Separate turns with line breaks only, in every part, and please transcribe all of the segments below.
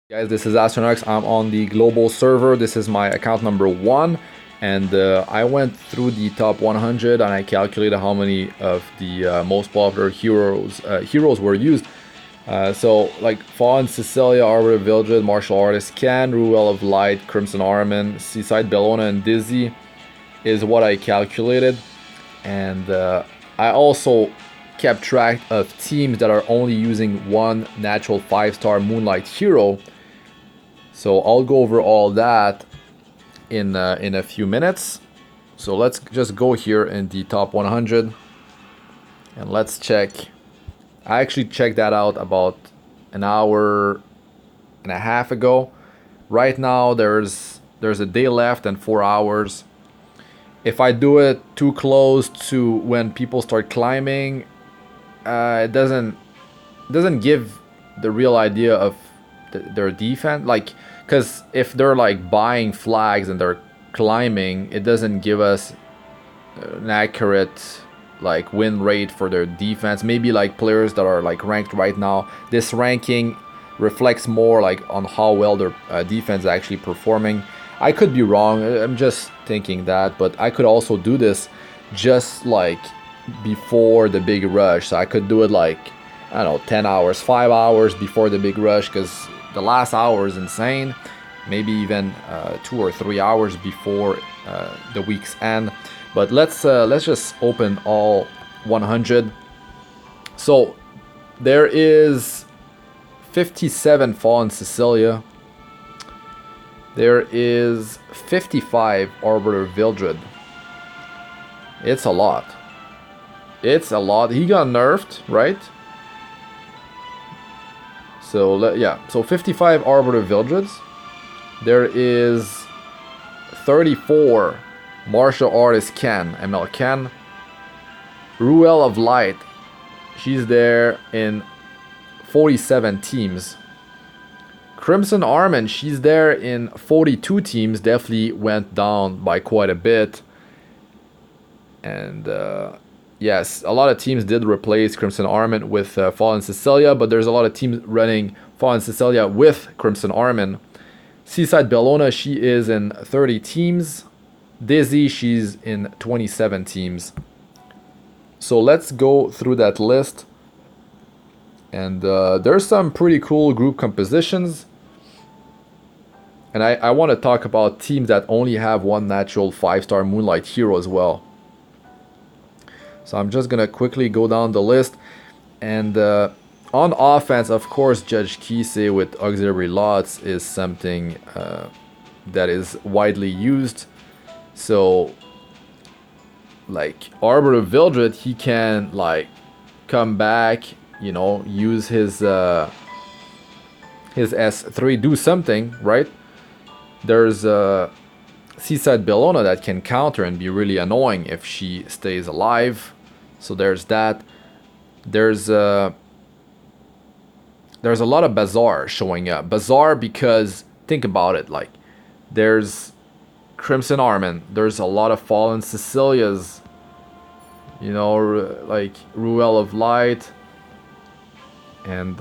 Guys, this is Astranox. I'm on the global server. This is my account number 1, and I went through the top 100 and I calculated how many of the most popular heroes were used. So like Fawn, Cecilia, Arbiter, Vildred, Martial Artist, Can, Ruel of Light, Crimson Armin, Seaside Bellona, and Dizzy is what I calculated. And I also kept track of teams that are only using one natural 5-star Moonlight hero. So I'll go over all that in a few minutes. So let's just go here in the top 100 and let's check. I actually checked that out about an hour and a half ago. Right now there's a day left and 4 hours. If I do it too close to when people start climbing, it doesn't give the real idea of their defense. Like, because if they're like buying flags and they're climbing, it doesn't give us an accurate like win rate for their defense. Maybe like players that are like ranked right now, this ranking reflects more like on how well their defense is actually performing. I could be wrong, I'm just thinking that, but I could also do this just like before the big rush. So I could do it like, I don't know, 10 hours, 5 hours before the big rush, because the last hour is insane. Maybe even 2 or 3 hours before the week's end. But let's just open all 100. So there is 57 Fallen Cecilia. There is 55 Arbiter Vildred. It's a lot. It's a lot. He got nerfed, right? So yeah, so 55 Arbiter Vildreds. There is 34 Martial Artist Can, ML Can. Ruel of Light, she's there in 47 teams. Crimson Armin, she's there in 42 teams, definitely went down by quite a bit. And yes, a lot of teams did replace Crimson Armin with Fallen Cecilia, but there's a lot of teams running Fallen Cecilia with Crimson Armin. Seaside Bellona, she is in 30 teams. Dizzy, she's in 27 teams. So let's go through that list. And there's some pretty cool group compositions. And I want to talk about teams that only have one natural 5-star Moonlight hero as well. So I'm just going to quickly go down the list. And on offense, of course, Judge Kisei with auxiliary lots is something that is widely used. So, like, Arbiter Vildred, he can, like, come back, you know, use his S3, do something, right? There's Seaside Bellona that can counter and be really annoying if she stays alive. So there's that. There's a lot of Bazaar showing up. Bazaar because, think about it, like, there's Crimson Armin, there's a lot of Fallen Cecilias, you know, like Ruel of Light, and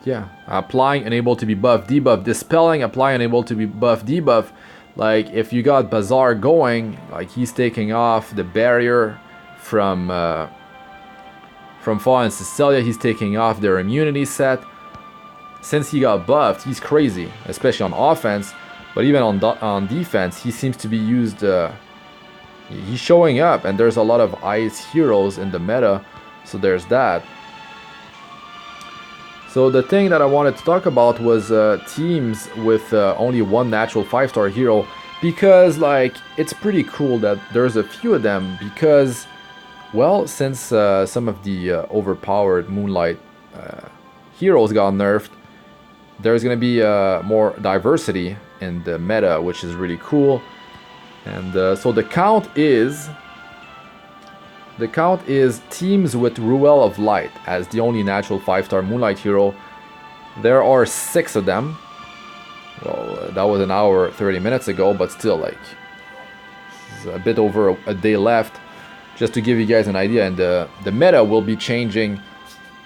yeah, applying unable to be buff, debuff, dispelling, apply unable to be buff, debuff. Like, if you got Bazaar going, like, he's taking off the barrier from Fallen Cecilia, he's taking off their immunity set. Since he got buffed, he's crazy, especially on offense. But even on defense, he seems to be used. He's showing up, and there's a lot of ice heroes in the meta, so there's that. So the thing that I wanted to talk about was teams with only one natural 5-star hero, because like it's pretty cool that there's a few of them. Because, well, since some of the overpowered Moonlight heroes got nerfed, there's gonna be more diversity in the meta, which is really cool. And so the count is teams with Ruel of Light as the only natural 5-star Moonlight hero. There are 6 of them. Well, that was an hour 30 minutes ago, but still, like, a bit over a day left, just to give you guys an idea. And the meta will be changing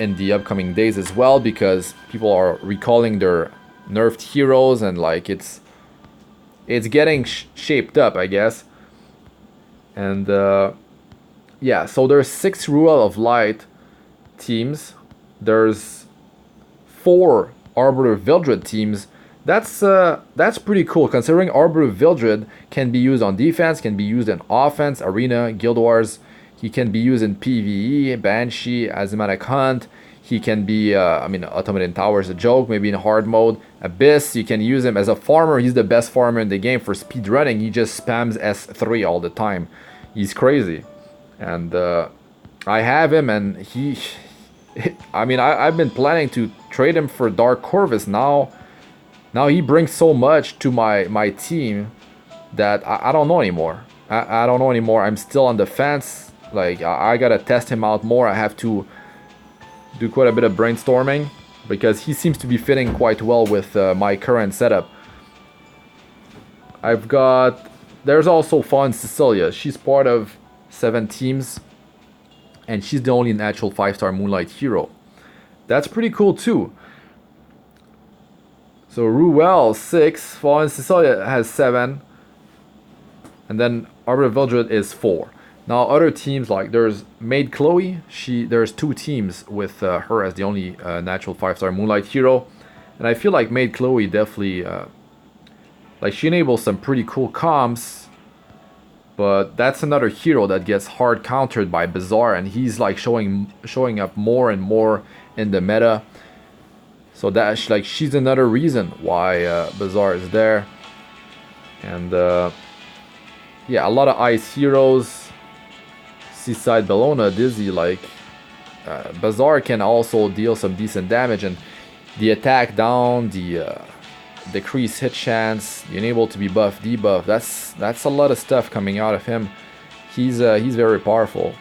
in the upcoming days as well, because people are recalling their nerfed heroes, and like it's getting shaped up, I guess. And yeah, so there's 6 Rule of Light teams. There's 4 Arbiter Vildred teams. That's pretty cool, considering Arbiter Vildred can be used on defense, can be used in offense, arena, guild wars. He can be used in PvE, Banshee, Asthmatic Hunt. He can be, I mean, Automated Tower is a joke, maybe in hard mode. Abyss, you can use him as a farmer. He's the best farmer in the game for speed running. He just spams S3 all the time. He's crazy. And I have him, and he... I mean, I've been planning to trade him for Dark Corvus. Now he brings so much to my team that I don't know anymore. I don't know anymore. I'm still on the fence. Like, I gotta test him out more. I have to do quite a bit of brainstorming, because he seems to be fitting quite well with my current setup. I've got... There's also Fawn Cecilia. She's part of 7 teams, and she's the only natural 5-star Moonlight hero. That's pretty cool too. So Ruel 6, Fawn Cecilia has 7, and then Arbiter Vildred is 4. Now other teams, like there's Maid Chloe. There's 2 teams with her as the only natural 5-star Moonlight hero, and I feel like Maid Chloe definitely like she enables some pretty cool comms, but that's another hero that gets hard countered by Bazaar, and he's like showing up more and more in the meta. So that's like she's another reason why Bazaar is there. And yeah, a lot of ice heroes. Seaside Bellona, Dizzy, like Bazaar can also deal some decent damage, and the attack down, the decreased hit chance, the enable to be buff, debuff, that's a lot of stuff coming out of him. He's very powerful.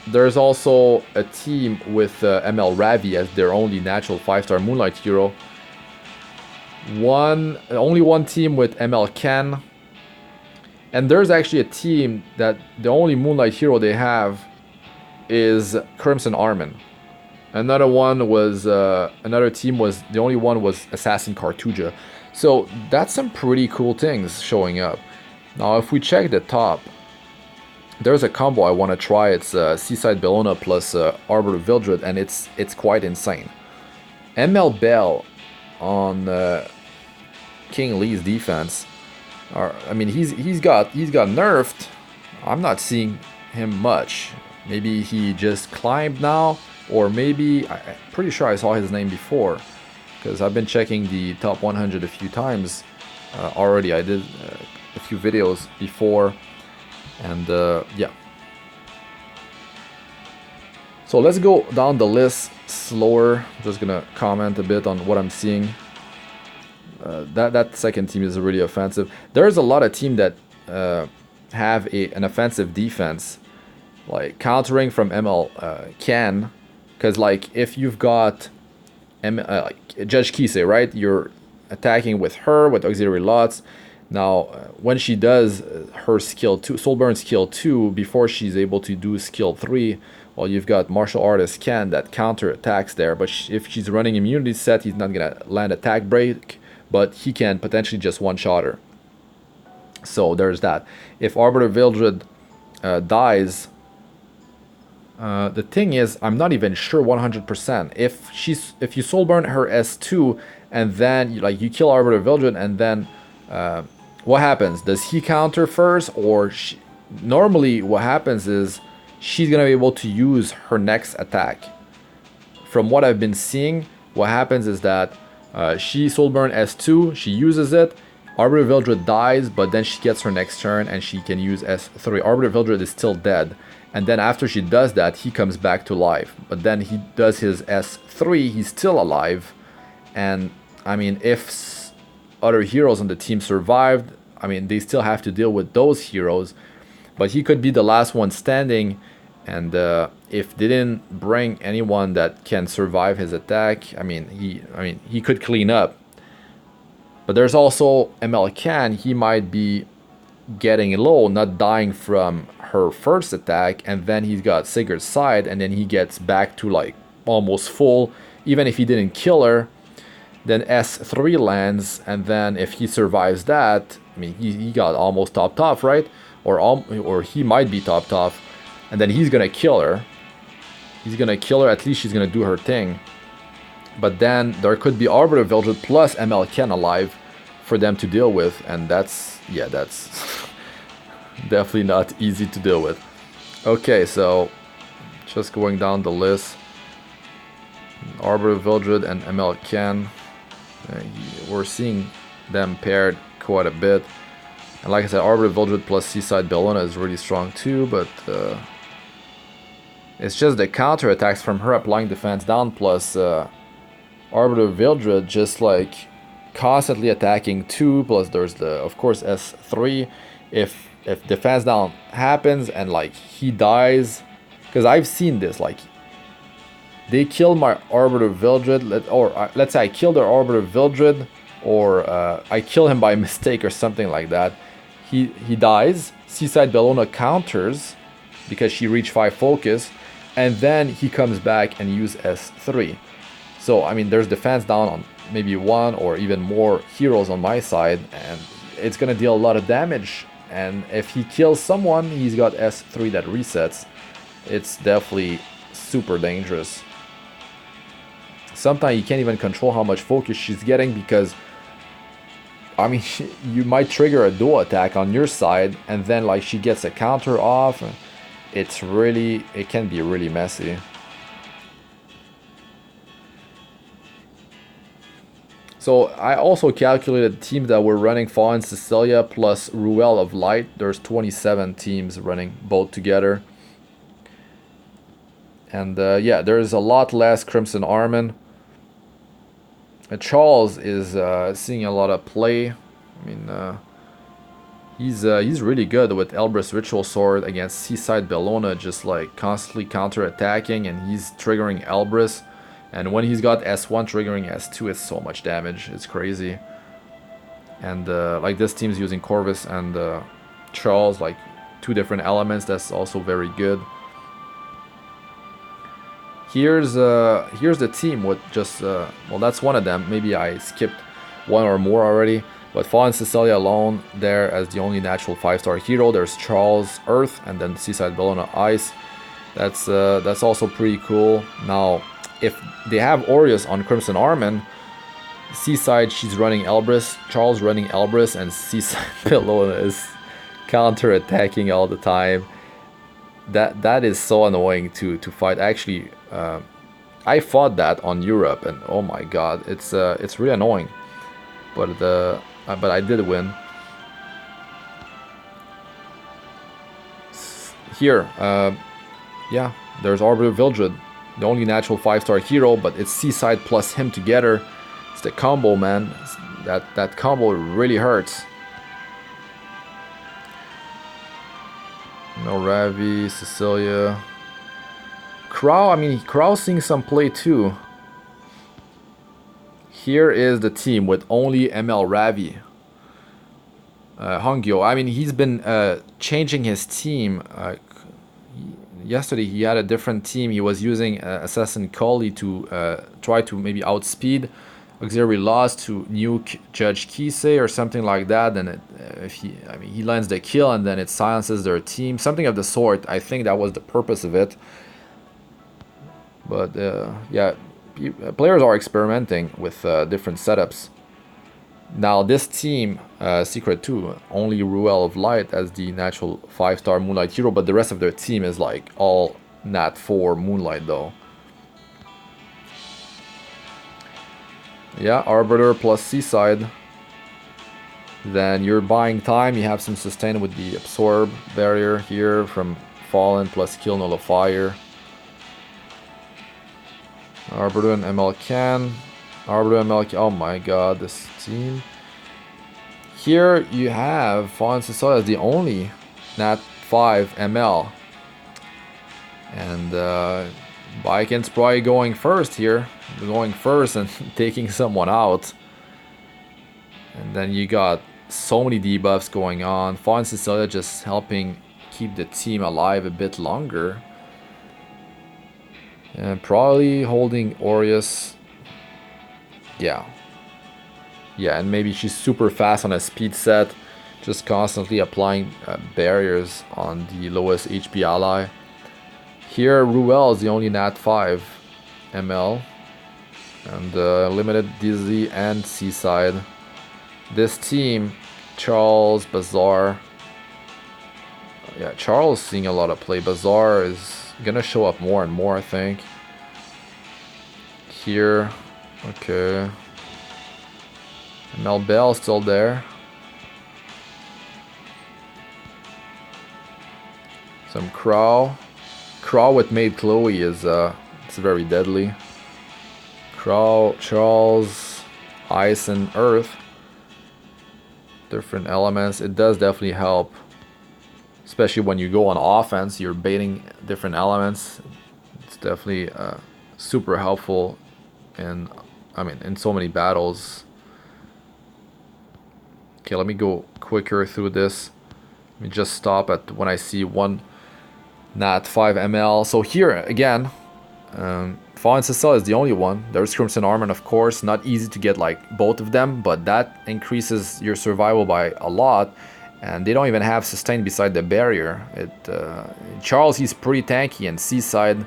There's also a team with ML Ravi as their only natural 5-star Moonlight hero. Only one team with ML Ken. And there's actually a team that the only Moonlight hero they have is Crimson Armin. Another team was the only one was Assassin Cartuja. So that's some pretty cool things showing up. Now if we check the top, there's a combo I want to try. It's Seaside Bellona plus Arbiter Vildred, and it's quite insane. ML Bell on King Lee's defense. I mean, he's got nerfed. I'm not seeing him much. Maybe he just climbed now, or maybe I'm pretty sure I saw his name before, because I've been checking the top 100 a few times already. I did a few videos before, and yeah. So let's go down the list slower. Just gonna comment a bit on what I'm seeing. That second team is really offensive. There's a lot of teams that have an offensive defense, like countering from ML Ken, because like if you've got like Judge Kisei, right? You're attacking with her with auxiliary lots. Now when she does her skill 2, Soulburn skill 2, before she's able to do skill 3, well, you've got Martial Artist Ken that counter attacks there. But if she's running immunity set, he's not gonna land attack break, but he can potentially just one-shot her. So there's that. If Arbiter Vildred dies, the thing is, I'm not even sure 100%. If you Soulburn her S2 and then you kill Arbiter Vildred, and then what happens? Does he counter first, or normally what happens is she's gonna be able to use her next attack. From what I've been seeing, what happens is that she Soulburn S2, she uses it, Arbiter Vildred dies, but then she gets her next turn and she can use S3. Arbiter Vildred is still dead, and then after she does that, he comes back to life. But then he does his S3, he's still alive. And I mean, if other heroes on the team survived, I mean, they still have to deal with those heroes. But he could be the last one standing, and if they didn't bring anyone that can survive his attack, I mean, he could clean up. But there's also ML Can. He might be getting low, not dying from her first attack, and then he's got Sigurd's side, and then he gets back to like almost full. Even if he didn't kill her, then S3 lands, and then if he survives that, I mean, he got almost topped off, right? Or he might be topped off, and then he's gonna kill her. He's gonna kill her, at least she's gonna do her thing. But then there could be Arbiter Vildred plus ML Ken alive for them to deal with, and that's, yeah, that's definitely not easy to deal with. Okay, so just going down the list. Arbiter Vildred and ML Ken. We're seeing them paired quite a bit. And like I said, Arbiter Vildred plus Seaside Bellona is really strong too, but it's just the counter attacks from her applying defense down plus Arbiter Vildred just like constantly attacking 2, plus there's the, of course, S3. If defense down happens and like he dies, because I've seen this, like they killed my Arbiter Vildred, or let's say I killed their Arbiter Vildred, or I kill him by mistake or something like that. He dies, Seaside Bellona counters because she reached 5 focus, and then he comes back and use S3. So I mean, there's defense down on maybe 1 or even more heroes on my side, and it's gonna deal a lot of damage. And if he kills someone, he's got S3 that resets. It's definitely super dangerous. Sometimes you can't even control how much focus she's getting, because I mean, you might trigger a dual attack on your side, and then like she gets a counter off. It's really, it can be really messy. So I also calculated teams that were running Fallen Cecilia plus Ruel of Light. There's 27 teams running both together. And yeah, there's a lot less Crimson Armin. Charles is seeing a lot of play. I mean, he's really good with Elbrus Ritual Sword against Seaside Bellona, just like constantly counter-attacking, and he's triggering Elbrus. And when he's got S1 triggering S2, it's so much damage. It's crazy. And like this team's using Corvus and Charles, like 2 different elements. That's also very good. Here's the team with just well, that's one of them. Maybe I skipped 1 or more already. But Fallen Cecilia alone there as the only natural 5-star hero. There's Charles Earth, and then Seaside Bellona Ice. That's also pretty cool. Now, if they have Aureus on Crimson Armin, Seaside, she's running Elbrus, Charles running Elbrus, and Seaside Bellona is counter-attacking all the time. That is so annoying to fight. Actually, I fought that on Europe, and oh my god, it's really annoying. But I did win. Here, yeah, there's Arbiter Vildred, the only natural 5-star hero, but it's Seaside plus him together. It's the combo, man. That combo really hurts. No Ravi, Cecilia. Crow, I mean, Crow's seeing some play too. Here is the team with only ML Ravi. Hongyo, I mean, he's been changing his team. Yesterday he had a different team. He was using Assassin Kali to try to maybe outspeed Auxiliary Lost to nuke Judge Kisei or something like that. And if he lands the kill and then it silences their team, something of the sort. I think that was the purpose of it. But yeah, players are experimenting with different setups. Now this team, Secret 2, only Ruel of Light as the natural 5-star Moonlight hero, but the rest of their team is like all Nat 4 Moonlight though. Yeah, Arbiter plus Seaside. Then you're buying time, you have some sustain with the Absorb barrier here from Fallen plus Kill Nullifier. Arbiter and ML Can. Arbiter ML, oh my god, this team. Here you have Fallen Cecilia as the only Nat 5 ML. And Baiken's probably going first here. Going first and taking someone out. And then you got so many debuffs going on. Fallen Cecilia just helping keep the team alive a bit longer. And probably holding Aureus. Yeah. Yeah, and maybe she's super fast on a speed set, just constantly applying barriers on the lowest HP ally. Here, Ruel is the only Nat 5 ML, and limited Dizzy and Seaside. This team, Charles, Bazaar. Yeah, Charles is seeing a lot of play. Bazaar is gonna show up more and more, I think. Here, okay. Mel Bell still there. Some Crow. Crow with Maid Chloe is it's very deadly. Crow, Charles, Ice and Earth. Different elements. It does definitely help. Especially when you go on offense, you're baiting different elements. It's definitely super helpful in, I mean, in so many battles. Okay, let me go quicker through this. Let me just stop at when I see one Nat 5 ML. So here again, Fallen Cecil is the only one. There's Crimson Armor, of course. Not easy to get like both of them, but that increases your survival by a lot. And they don't even have sustain beside the barrier. Charles, he's pretty tanky, and Seaside,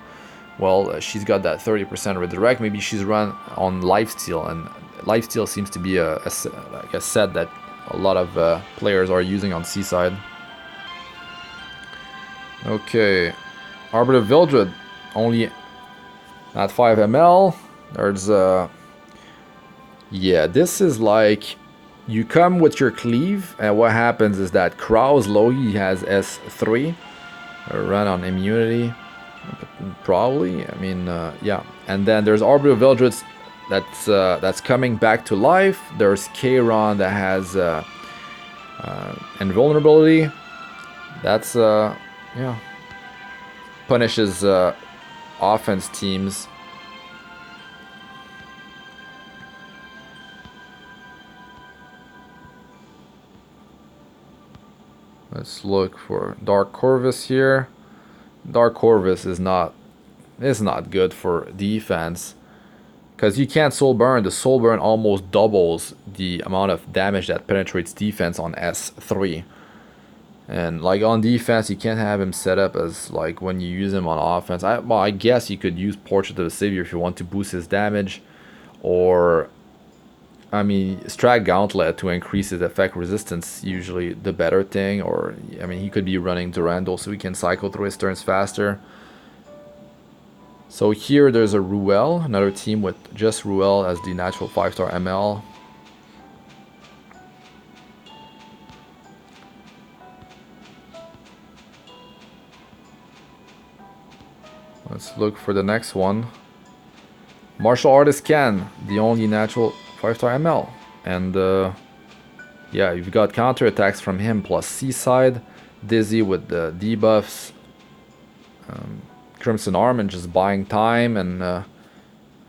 well, she's got that 30% redirect. Maybe she's run on lifesteal, and lifesteal seems to be like a set that a lot of players are using on Seaside. Okay, Arbiter Vildred, only at 5 ML. There's yeah, this is like you come with your cleave, and what happens is that Krau's low, he has S3, run on immunity, probably. I mean, yeah. And then there's Arbiter Vildred that's coming back to life. There's Kayron that has invulnerability. That's yeah, punishes offense teams. Let's look for Dark Corvus here. Dark Corvus is not good for defense, because you can't soul burn. The soul burn almost doubles the amount of damage that penetrates defense on S3. And like on defense, you can't have him set up as like when you use him on offense. Well, I guess you could use Portrait of the Savior if you want to boost his damage, or I mean, Strag Gauntlet to increase his effect resistance, usually the better thing. Or I mean, he could be running Durandal so he can cycle through his turns faster. So here there's a Ruel, another team with just Ruel as the natural 5-star ML. Let's look for the next one. Martial Artist Ken, the only natural 5-star ML. And yeah, you've got counter attacks from him plus Seaside, Dizzy with the debuffs, Crimson Arm and just buying time. And I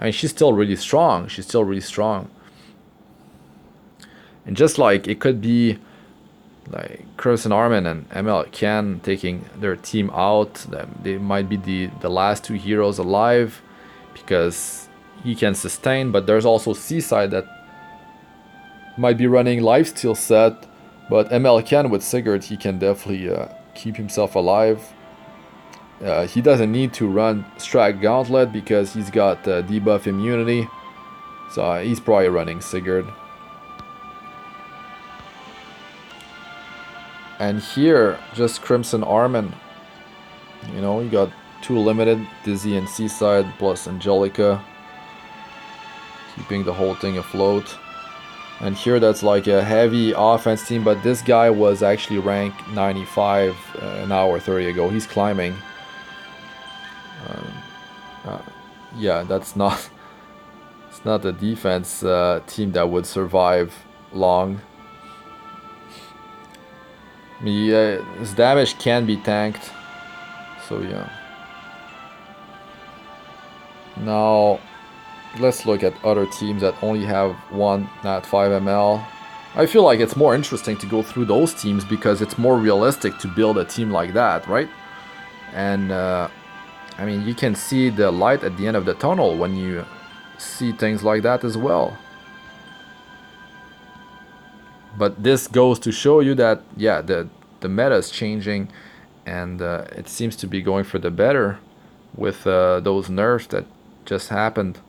mean, she's still really strong. She's still really strong. And just like it could be like Crimson Armin and ML Ken taking their team out. They might be the last two heroes alive because he can sustain, but there's also Seaside that might be running lifesteal set, but ML Ken with Sigurd, he can definitely keep himself alive. He doesn't need to run Strike Gauntlet because he's got debuff immunity, so he's probably running Sigurd. And here, just Crimson Armin. You know, you got two limited, Dizzy and Seaside, plus Angelica, keeping the whole thing afloat. And here that's like a heavy offense team, but this guy was actually ranked 95 an hour 30 ago. He's climbing. Yeah, that's not. It's not a defense team that would survive long. His damage can be tanked, so yeah. Now let's look at other teams that only have one Nat 5 ML. I feel like it's more interesting to go through those teams because it's more realistic to build a team like that, right? And I mean, you can see the light at the end of the tunnel when you see things like that as well. But this goes to show you that, yeah, the meta is changing, and it seems to be going for the better with those nerfs that just happened.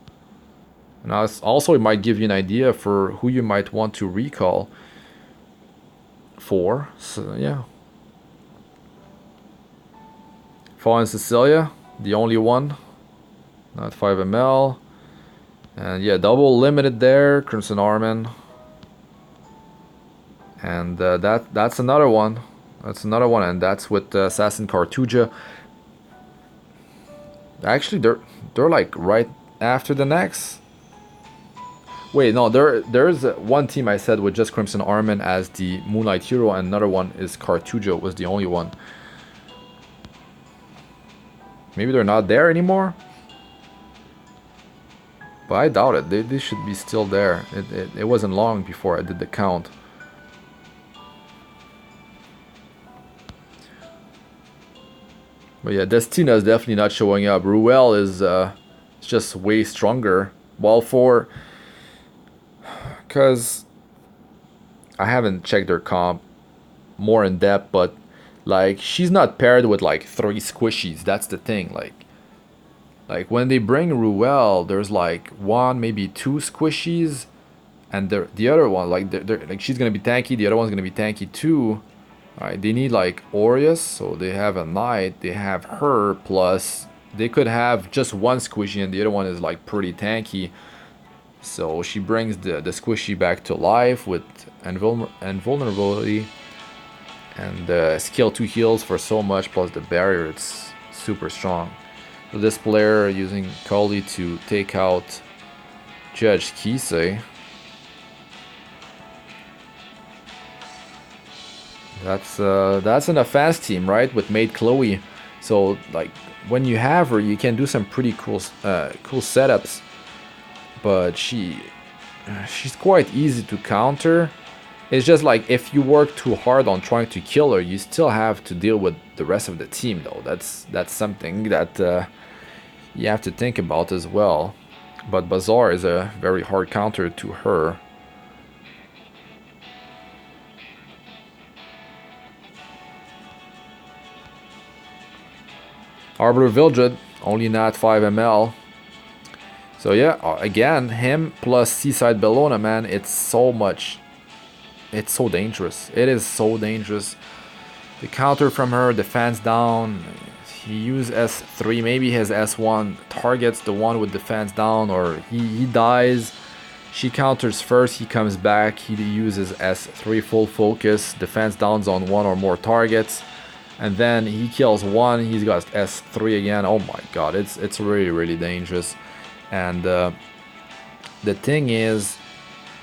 And also, it might give you an idea for who you might want to recall for. So, yeah. Fallen Cecilia, the only one. Not 5 ml. And yeah, double limited there. Crimson Armin. And that's another one. That's another one, and that's with Assassin Cartuja. Actually, they're like right after the next. Wait, no, there's one team I said with just Crimson Armin as the Moonlight hero, and another one is Cartuja was the only one. Maybe they're not there anymore? But I doubt it. They should be still there. It wasn't long before I did the count. But yeah, Destina is definitely not showing up. Ruel is just way stronger. Well, because I haven't checked their comp more in depth, but like she's not paired with like 3 squishies. That's the thing. Like when they bring Ruel, there's like 1, maybe 2 squishies, and the other one, they're like she's gonna be tanky. The other one's gonna be tanky too. Alright, they need like Aureus, so they have a knight, they have her, plus they could have just 1 squishy and the other one is like pretty tanky. So she brings the squishy back to life with invulnerability and skill 2 heals for so much, plus the barrier, it's super strong. So this player using Kali to take out Judge Kisei. That's in a fast team, right? With Maid Chloe. So like when you have her, you can do some pretty cool setups. But she's quite easy to counter. It's just like if you work too hard on trying to kill her, you still have to deal with the rest of the team, though. That's something that you have to think about as well. But Bazaar is a very hard counter to her. Arbiter Vildred, only not 5 ml. So yeah, again, him plus Seaside Bellona, man, it's so dangerous. It is so dangerous. The counter from her, defense down. He used S3, maybe his S1 targets the one with defense down, or he dies. She counters first, he comes back, he uses S3 full focus, defense downs on 1 or more targets. And then he kills 1, he's got S3 again. Oh my god, it's really, really dangerous. And the thing is,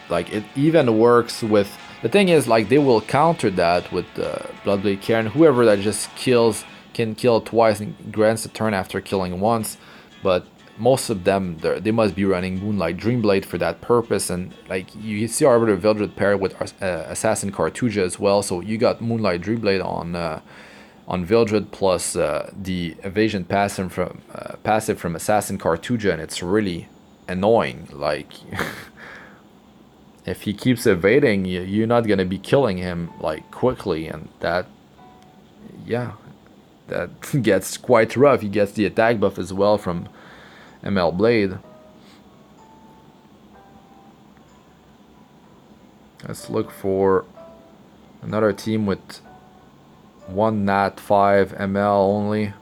like, it even works with... The thing is, like, they will counter that with Bloodblade Cairn. Whoever that just can kill twice and grants a turn after killing once. But most of them, they must be running Moonlight Dreamblade for that purpose. And, like, you see Arbiter Vildred paired with Assassin Cartuja as well. So you got Moonlight Dreamblade on Vildred plus the evasion passive from Assassin Cartuja, and it's really annoying. Like, if he keeps evading, you're not gonna be killing him like quickly, and that gets quite rough. He gets the attack buff as well from ML Blade. Let's look for another team with 1 nat 5 ml only.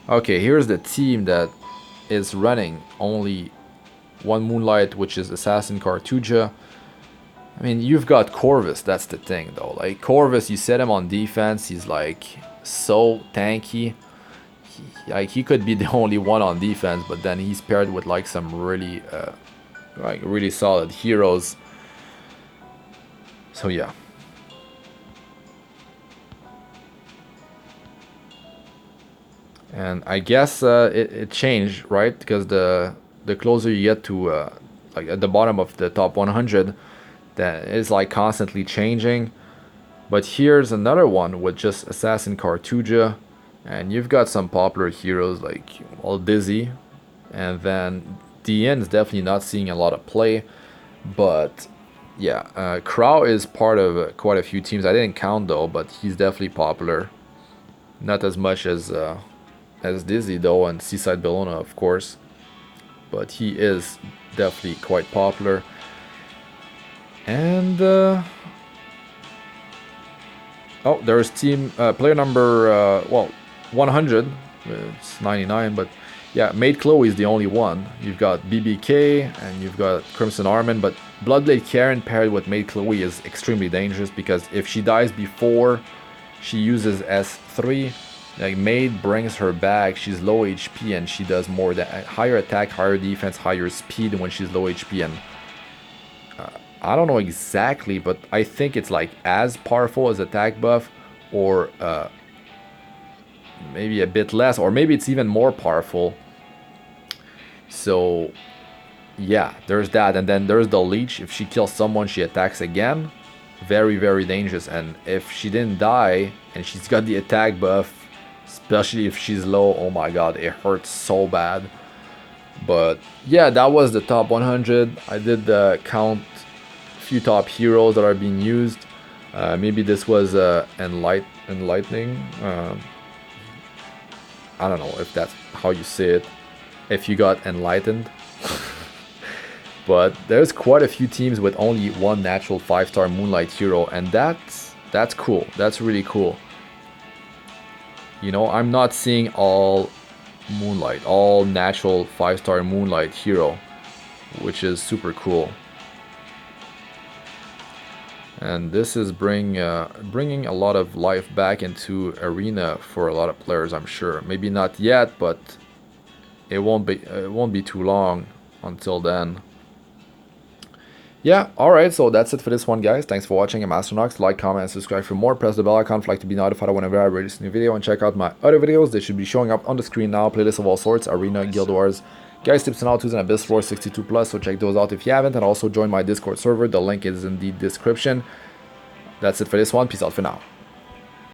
Okay, here's the team that is running only 1 Moonlight, which is Assassin Cartuja. I mean, you've got Corvus, that's the thing though. Like, Corvus, you set him on defense, he's like so tanky. He could be the only one on defense, but then he's paired with like some really really solid heroes. So yeah. And I guess it changed, right? Because the closer you get to like at the bottom of the top 100, that is like constantly changing. But here's another one with just Assassin Cartuja, and you've got some popular heroes like, well, Dizzy, and then DN is definitely not seeing a lot of play, but yeah, Crow is part of quite a few teams. I didn't count though, but he's definitely popular. Not as much as Dizzy though, and Seaside Bellona of course, but he is definitely quite popular. And oh, there's team player number well, 100. It's 99, but yeah, Maid Chloe is the only one. You've got BBK and you've got Crimson Armin, but Bloodblade Karen paired with Maid Chloe is extremely dangerous because if she dies before she uses S3, like Maid brings her back, she's low HP and she does more than higher attack, higher defense, higher speed when she's low HP, and I don't know exactly, but I think it's like as powerful as attack buff, or maybe a bit less, or maybe it's even more powerful. So yeah, there's that, and then there's the leech. If she kills someone, she attacks again. Very, very dangerous. And if she didn't die and she's got the attack buff, especially if she's low, oh my god, it hurts so bad. But yeah, that was the top 100. I did count a few top heroes that are being used. Maybe this was enlightening. I don't know if that's how you say it, if you got enlightened. But there's quite a few teams with only one natural 5-star Moonlight hero, and that's cool. That's really cool. You know, I'm not seeing all Moonlight, all natural 5-star Moonlight hero, which is super cool. And this is bringing a lot of life back into Arena for a lot of players, I'm sure. Maybe not yet, but it won't be too long until then. Yeah, alright, so that's it for this one, guys. Thanks for watching. I'm Astranox. Like, comment, and subscribe for more. Press the bell icon to be notified whenever I release a new video. And check out my other videos. They should be showing up on the screen now. Playlists of all sorts, Arena, Guild Wars, guys, tips and how-tos, and Abyss Floor 62+. So check those out if you haven't. And also join my Discord server. The link is in the description. That's it for this one. Peace out for now.